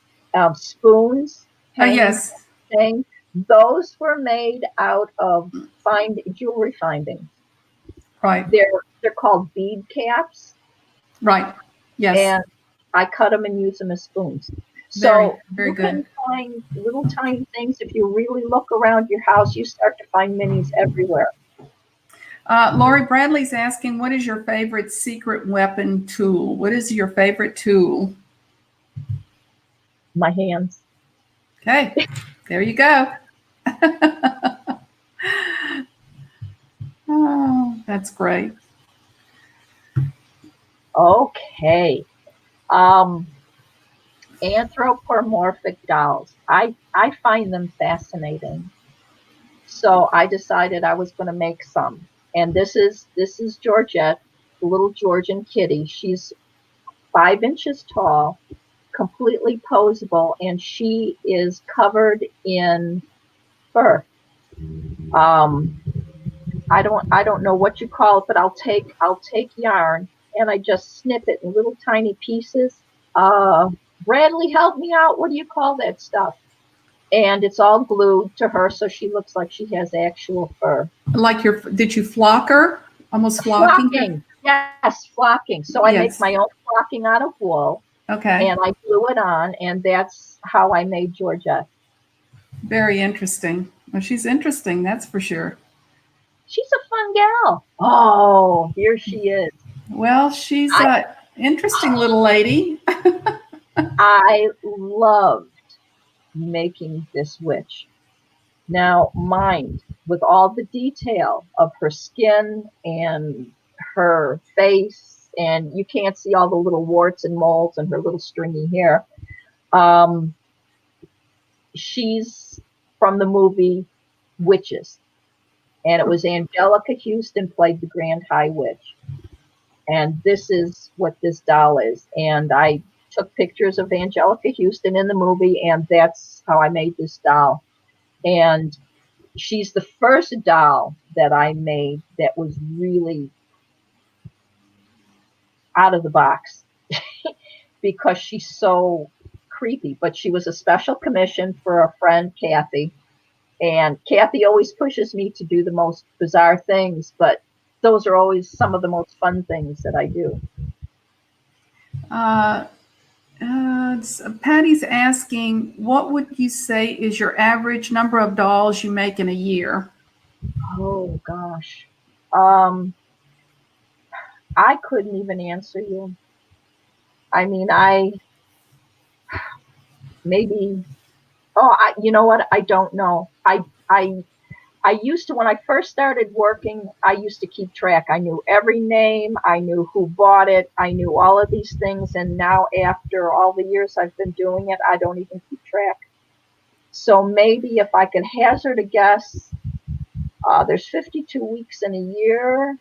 spoons Oh, hanging yes. thing. Those were made out of jewelry findings. Right. They're called bead caps, Right. Yes. and I cut them and use them as spoons. Very, So very you good. can find little tiny things. If you really look around your house, you start to find minis everywhere. Lori Bradley's asking, what is your favorite secret weapon tool? What is your favorite tool? My hands. Okay, there you go. Oh, that's great. Okay. Anthropomorphic dolls. I find them fascinating. So I decided I was going to make some. And this is Georgette, the little Georgian kitty. She's 5 inches tall, completely posable, and she is covered in fur. Um, I don't know what you call it, but I'll take yarn and I just snip it in little tiny pieces. Uh, Bradley, help me out. What do you call that stuff? And it's all glued to her, so she looks like she has actual fur. Like did you flock her? Almost flocking her? Flocking, yes, flocking. So I make Yes. my own flocking out of wool, Okay. and I glue it on, and that's how I made Georgette. Very interesting. Well, she's interesting, that's for sure. She's a fun gal. Oh, here she is. Well, she's I a interesting little lady. I loved making this witch. Now, mind, with all the detail of her skin and her face, and you can't see all the little warts and moles and her little stringy hair. Um, she's from the movie Witches, and it was Angelica Houston played the Grand High Witch. And this is what this doll is. And I took pictures of Angelica Houston in the movie, and that's how I made this doll. And she's the first doll that I made that was really out of the box because she's so creepy. But she was a special commission for a friend, Kathy. And Kathy always pushes me to do the most bizarre things, but those are always some of the most fun things that I do. Uh, Patty's asking, what would you say is your average number of dolls you make in a year? Oh gosh. Um, I couldn't even answer you. I mean, I maybe. You know what? I don't know. I used to, when I first started working, I used to keep track. I knew every name. I knew who bought it. I knew all of these things. And now, after all the years I've been doing it, I don't even keep track. So maybe if I could hazard a guess, there's 52 weeks in a year,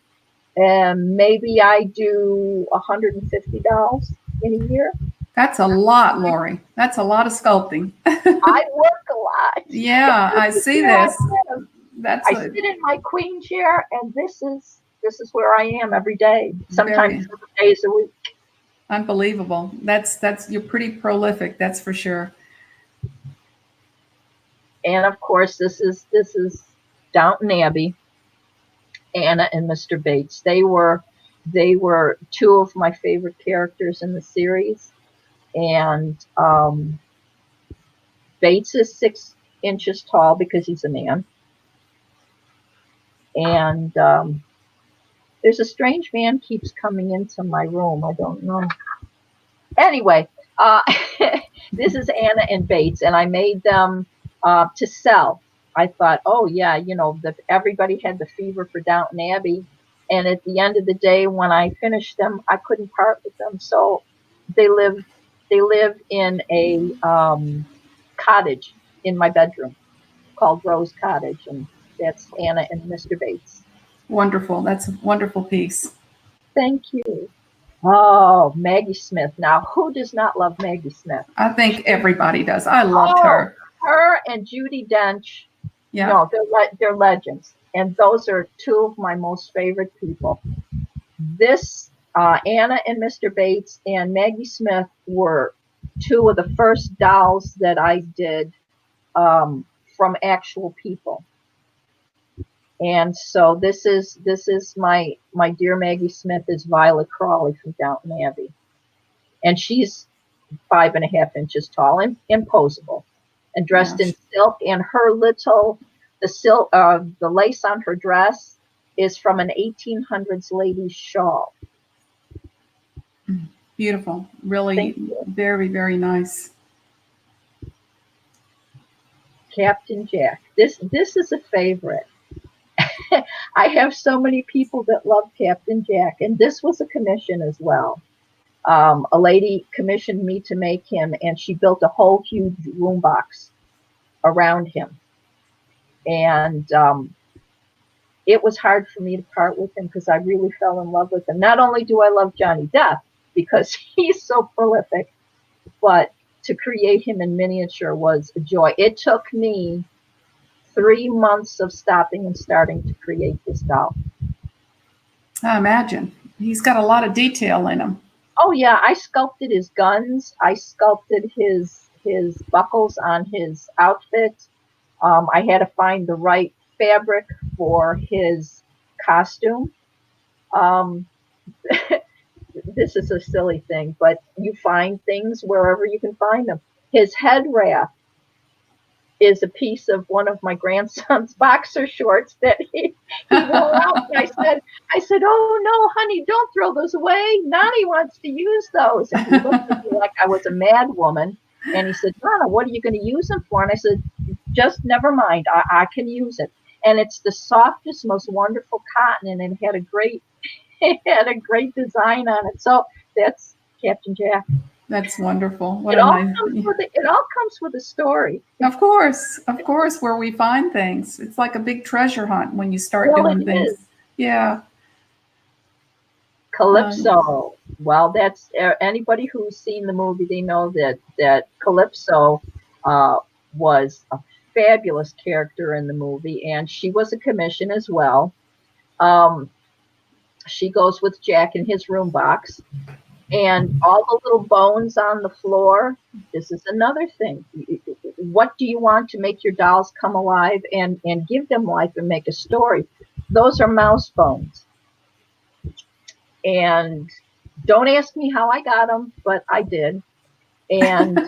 and maybe I do 150 dolls in a year. That's a lot, Lori. That's a lot of sculpting. I work a lot. Yeah, I This is see where I this. live. That's I a sit in my queen chair, and this is where I am every day. Sometimes very 7 days a week. unbelievable. That's you're pretty prolific, that's for sure. And of course, this is Downton Abbey. Anna and Mr. Bates. They were two of my favorite characters in the series. And Bates is 6 inches tall because he's a man. And there's a strange man keeps coming into my room. I don't know. Anyway, uh, this is Anna and Bates, and I made them to sell. I thought, oh yeah, everybody had the fever for Downton Abbey, and at the end of the day, when I finished them, I couldn't part with them. So they live they live in a cottage in my bedroom called Rose Cottage, and that's Anna and Mr. Bates. Wonderful. That's a wonderful piece. Thank you. Oh, Maggie Smith. Now, who does not love Maggie Smith? I think everybody does. I loved Oh, her. her and Judi Dench. Yeah. No, they're legends, and those are two of my most favorite people. This Anna and Mr. Bates and Maggie Smith were two of the first dolls that I did from actual people. And so this is my dear Maggie Smith is Violet Crawley from Downton Abbey, and she's 5.5 inches tall and imposable, and Yeah. dressed in silk. And her little the lace on her dress is from an 1800s lady's shawl. Beautiful. Really Thank you. very, very nice. Captain Jack. This is a favorite. I have so many people that love Captain Jack, and this was a commission as well. A lady commissioned me to make him, and she built a whole huge room box around him. And it was hard for me to part with him because I really fell in love with him. Not only do I love Johnny Depp because he's so prolific, but to create him in miniature was a joy. It took me 3 months of stopping and starting to create this doll. I imagine. He's got a lot of detail in him. Oh yeah, I sculpted his guns. I sculpted his buckles on his outfit. I had to find the right fabric for his costume. Um, this is a silly thing, but you find things wherever you can find them. His head wrap is a piece of one of my grandson's boxer shorts that he wore out. And I said, oh no, honey, don't throw those away. Nani wants to use those. And he looked at me like I was a mad woman. And he said, Donna, what are you going to use them for? And I said, just never mind. I can use it. And it's the softest, most wonderful cotton, and it had a great design on it. So that's Captain Jack. That's wonderful. It all comes with a story. Of course, where we find things. It's like a big treasure hunt when you start doing things. Is. Yeah. Calypso. Well, that's anybody who's seen the movie, they know that Calypso was a fabulous character in the movie, and she was a commission as well. She goes with Jack in his room box, and all the little bones on the floor. This is another thing. What do you want to make your dolls come alive and give them life and make a story? Those are mouse bones. And don't ask me how I got them, but I did. And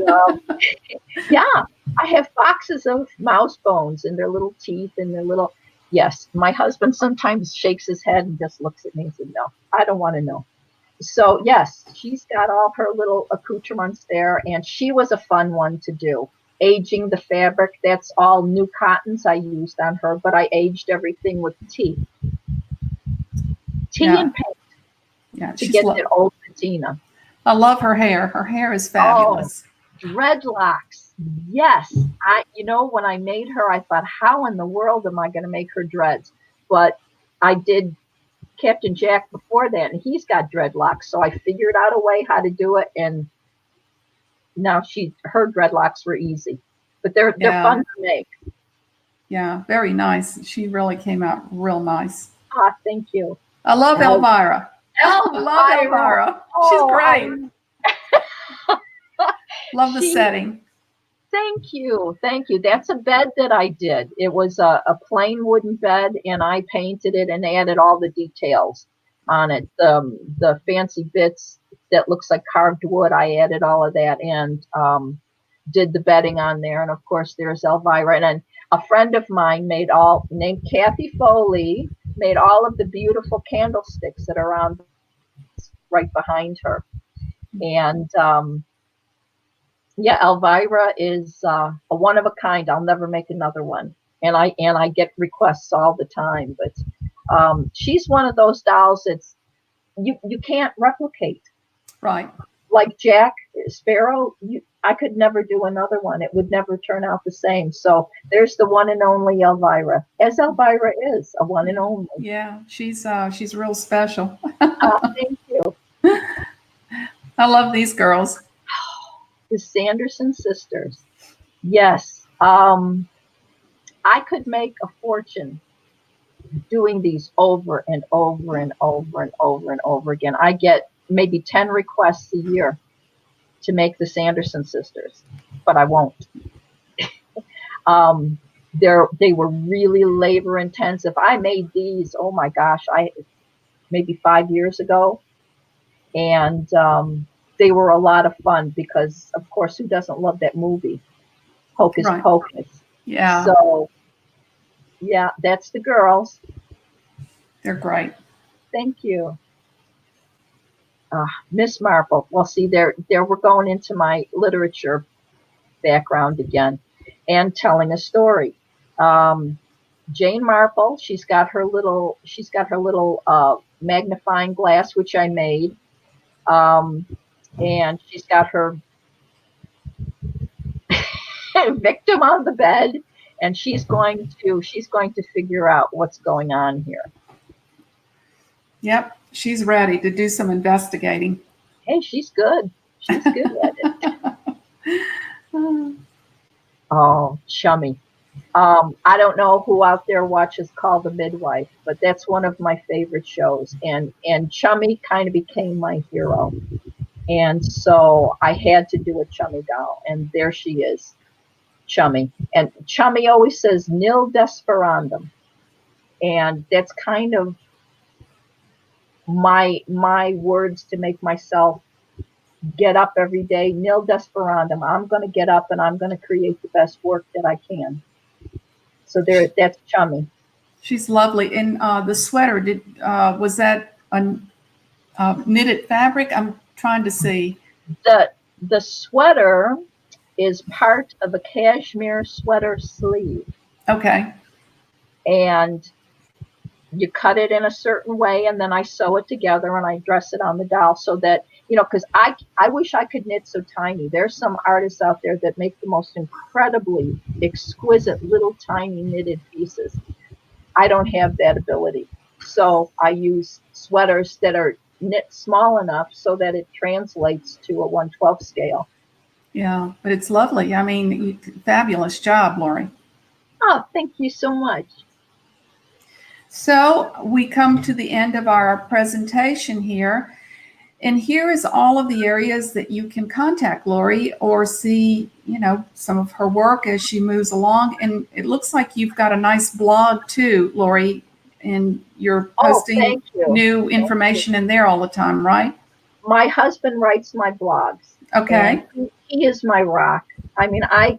yeah, I have boxes of mouse bones and their little teeth and their little. Yes, my husband sometimes shakes his head and just looks at me and says, no, I don't want to know. So yes, she's got all her little accoutrements there, and she was a fun one to do. Aging the fabric, that's all new cottons I used on her, but I aged everything with tea. Tea and paint. Yeah, to get that old patina. I love her hair. Her hair is fabulous. Oh, dreadlocks. Yes. When I made her, I thought, how in the world am I going to make her dreads? But I did Captain Jack before that, and he's got dreadlocks. So I figured out a way how to do it, and now her dreadlocks were easy. But they're fun to make. Yeah, very nice. She really came out real nice. Ah, thank you. I love Elvira. I love Elvira. She's great. Love the setting. Thank you. That's a bed that I did. It was a plain wooden bed, and I painted it and added all the details on it. The fancy bits that looks like carved wood, I added all of that and did the bedding on there. And of course, there's Elvira. And a friend of mine named Kathy Foley, made all of the beautiful candlesticks that are on right behind her. And Elvira is a one of a kind. I'll never make another one. And I get requests all the time. But she's one of those dolls that's you can't replicate. Right. Like Jack Sparrow, I could never do another one. It would never turn out the same. So there's the one and only Elvira, as Elvira is a one and only. Yeah, she's real special. Thank you. I love these girls. The Sanderson sisters. Yes. I could make a fortune doing these over and over and over and over and over again. I get maybe 10 requests a year to make the Sanderson sisters, but I won't. They were really labor intensive. I made these, oh my gosh, I maybe 5 years ago, and they were a lot of fun because, of course, who doesn't love that movie, Hocus Right. Pocus? Yeah, So yeah, that's the girls. they're great. Thank you. Miss Marple. Well, see, there we're going into my literature background again, and telling a story. Um, Jane Marple. She's got her little magnifying glass, which I made, um, and she's got her victim on the bed, and she's going to figure out what's going on here. Yep, she's ready to do some investigating. Hey, she's good. She's good at it. Oh, chummy. I don't know who out there watches Call the Midwife, but that's one of my favorite shows. And Chummy kind of became my hero. And so I had to do a Chummy doll, and there she is, Chummy. And Chummy always says nil desperandum, and that's kind of my words to make myself get up every day. Nil desperandum. I'm going to get up and I'm going to create the best work that I can. So that's Chummy. She's lovely. And the sweater, did was that a knitted fabric? I'm trying to see. The sweater is part of a cashmere sweater sleeve, Okay. and you cut it in a certain way, and then I sew it together and I dress it on the doll so that, because I wish I could knit so tiny. There's some artists out there that make the most incredibly exquisite little tiny knitted pieces. I don't have that ability, so I use sweaters that are knit small enough so that it translates to a 1/12 scale. Yeah, but it's lovely. I mean, fabulous job, Lori. Oh, thank you so much. So we come to the end of our presentation here. And here is all of the areas that you can contact Lori or see, some of her work as she moves along. And it looks like you've got a nice blog too, Lori, and you're Oh, posting thank you. new Thank you. information in there all the time, right? My husband writes my blogs, and Okay. he is my rock. I mean, I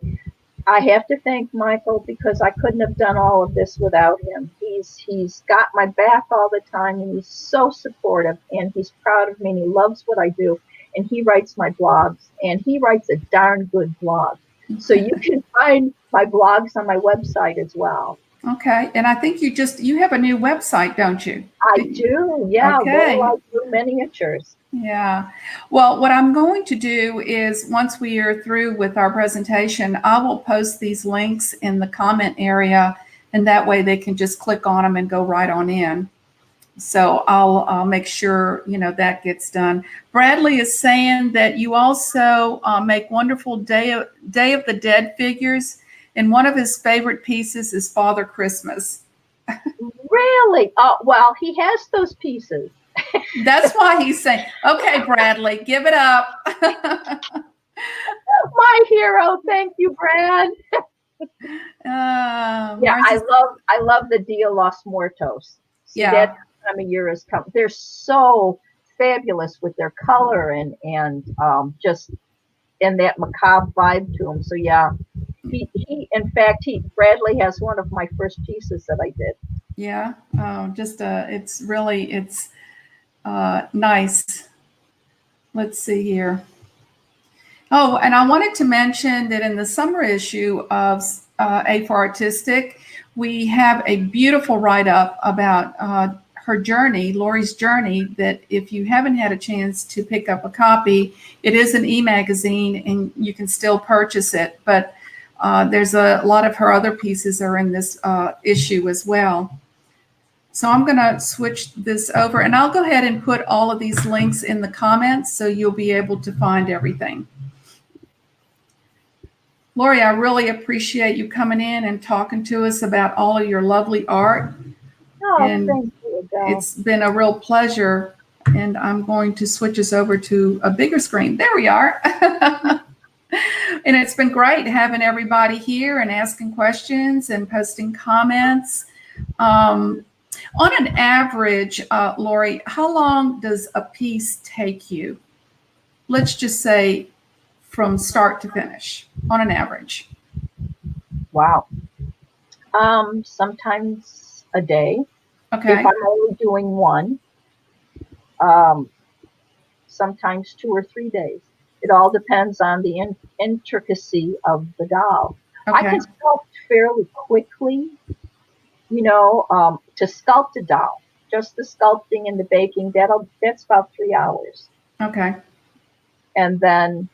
have to thank Michael because I couldn't have done all of this without him. He's got my back all the time, and he's so supportive, and he's proud of me, and he loves what I do, and he writes my blogs, and he writes a darn good blog. So you can find my blogs on my website as well. Okay. And I think you have a new website, don't you? I do, yeah, Lowell Okay. I Do Miniatures. Yeah. Well, what I'm going to do is once we are through with our presentation, I will post these links in the comment area, and that way they can just click on them and go right on in. So I'll make sure, that gets done. Bradley is saying that you also make wonderful Day of the Dead figures, and one of his favorite pieces is Father Christmas. Really? Oh, well, he has those pieces. That's why he's saying, okay, Bradley, give it up. My hero. Thank you, Brad. Yeah, Marcy, I love the Dia Los Muertos. See, yeah, that time of year is come. They're so fabulous with their color and just and that macabre vibe to them. So yeah, he in fact he Bradley has one of my first pieces that I did. yeah. It's nice. Let's see here. Oh, and I wanted to mention that in the summer issue of A for Artistic, we have a beautiful write-up about her journey, Lori's journey, that if you haven't had a chance to pick up a copy, it is an e-magazine and you can still purchase it. But there's a lot of her other pieces are in this issue as well. So I'm going to switch this over, and I'll go ahead and put all of these links in the comments so you'll be able to find everything. Lori, I really appreciate you coming in and talking to us about all of your lovely art. Oh, And thank you, Adele. it's been a real pleasure. And I'm going to switch us over to a bigger screen. There we are. And it's been great having everybody here and asking questions and posting comments. On an average, Lorrie, how long does a piece take you? Let's just say from start to finish, on an average. Wow. Sometimes a day. Okay. If I'm only doing one, um, sometimes 2 or 3 days. It all depends on the intricacy of the doll. I Okay. can sculpt fairly quickly, to sculpt a doll. Just the sculpting and the baking, that's about 3 hours. Okay. And then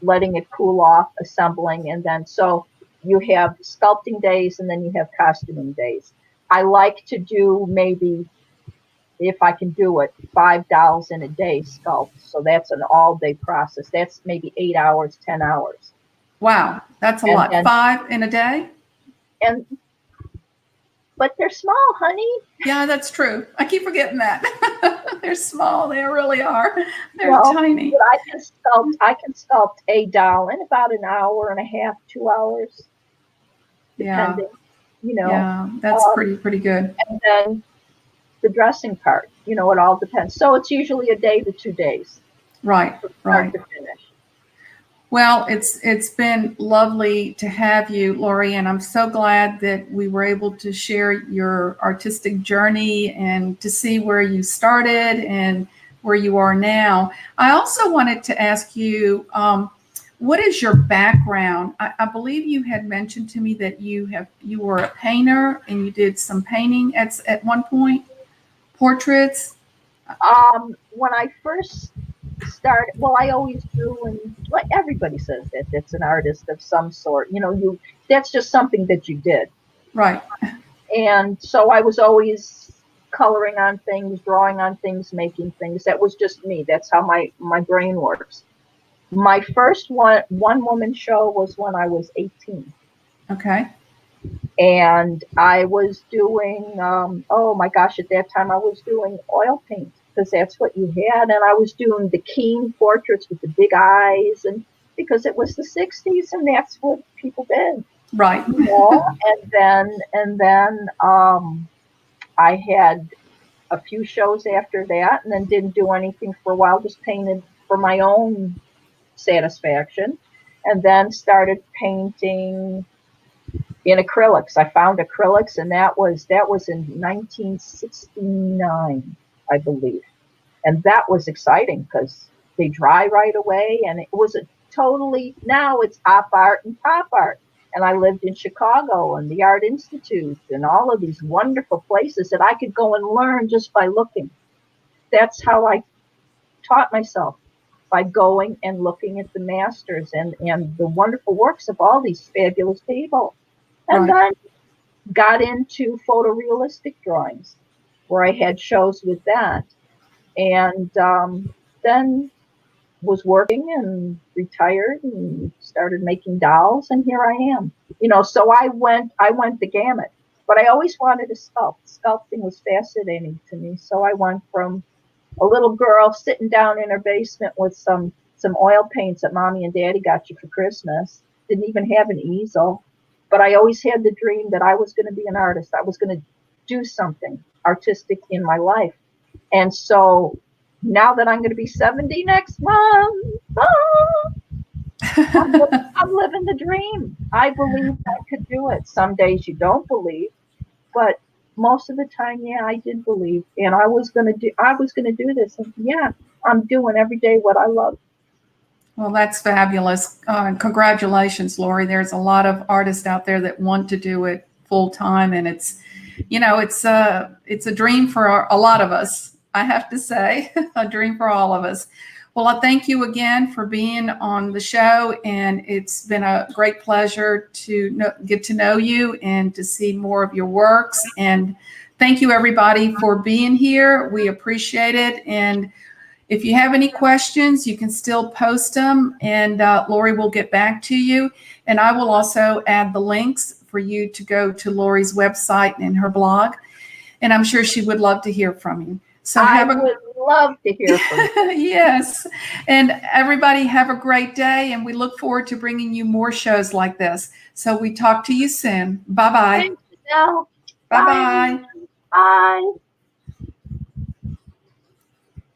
letting it cool off, assembling, and then so you have sculpting days and then you have costuming days. I like to do maybe, if I can do it, 5 dolls in a day sculpt. So that's an all day process. That's maybe 8 hours, 10 hours. Wow, that's a And lot. then, 5 in a day? and, but they're small, honey. Yeah, that's true. I keep forgetting that. They're small. They really are. They're Well, tiny. but I can sculpt a doll in about an hour and a half, 2 hours, Yeah. depending, Yeah, that's um, pretty good. and then the dressing part, it all depends. So it's usually a day to 2 days Right, from start right. to finish. Well, it's been lovely to have you, Lorrie, and I'm so glad that we were able to share your artistic journey and to see where you started and where you are now. I also wanted to ask you, what is your background? I believe you had mentioned to me that you were a painter and you did some painting at one point, portraits. When I first started, well, I always drew, and like everybody says that that's an artist of some sort. That's just something that you did. Right. And so I was always coloring on things, drawing on things, making things. That was just me. That's how my brain works. My first one woman show was when I was 18. Okay. And I was doing, oh my gosh, at that time I was doing oil paint because that's what you had. And I was doing the keen portraits with the big eyes, and because it was the 60s and that's what people did. Right. And then I had a few shows after that, and then didn't do anything for a while, just painted for my own satisfaction, and then started painting in acrylics. I found acrylics, and that was in 1969, I believe, and that was exciting because they dry right away, and it was a totally, now it's op art and pop art. And I lived in Chicago and the Art Institute and all of these wonderful places that I could go and learn just by looking. That's how I taught myself, by going and looking at the masters and the wonderful works of all these fabulous people. And Right. then got into photorealistic drawings where I had shows with that. And then was working and retired and started making dolls, and here I am. So I went the gamut. But I always wanted to sculpt. Sculpting was fascinating to me. So I went from a little girl sitting down in her basement with some oil paints that mommy and daddy got you for Christmas. Didn't even have an easel. But I always had the dream that I was going to be an artist. I was going to do something artistic in my life. And so now that I'm going to be 70 next month, I'm living the dream. I believe I could do it. Some days you don't believe, but most of the time, yeah, I did believe, and I was gonna do this, and yeah, I'm doing every day what I love. Well, that's fabulous. Congratulations, Lorrie. There's a lot of artists out there that want to do it full time, and it's a dream for a lot of us. I have to say, a dream for all of us. Well, I thank you again for being on the show, and it's been a great pleasure to get to know you and to see more of your works. And thank you, everybody, for being here. We appreciate it. And if you have any questions, you can still post them, and Lorrie will get back to you. And I will also add the links for you to go to Lorrie's website and her blog. And I'm sure she would love to hear from you. So I have a would love to hear from you. Yes. And everybody have a great day. And we look forward to bringing you more shows like this. So we talk to you soon. Bye-bye. Thanks, Adele. Bye. Bye-bye. Bye.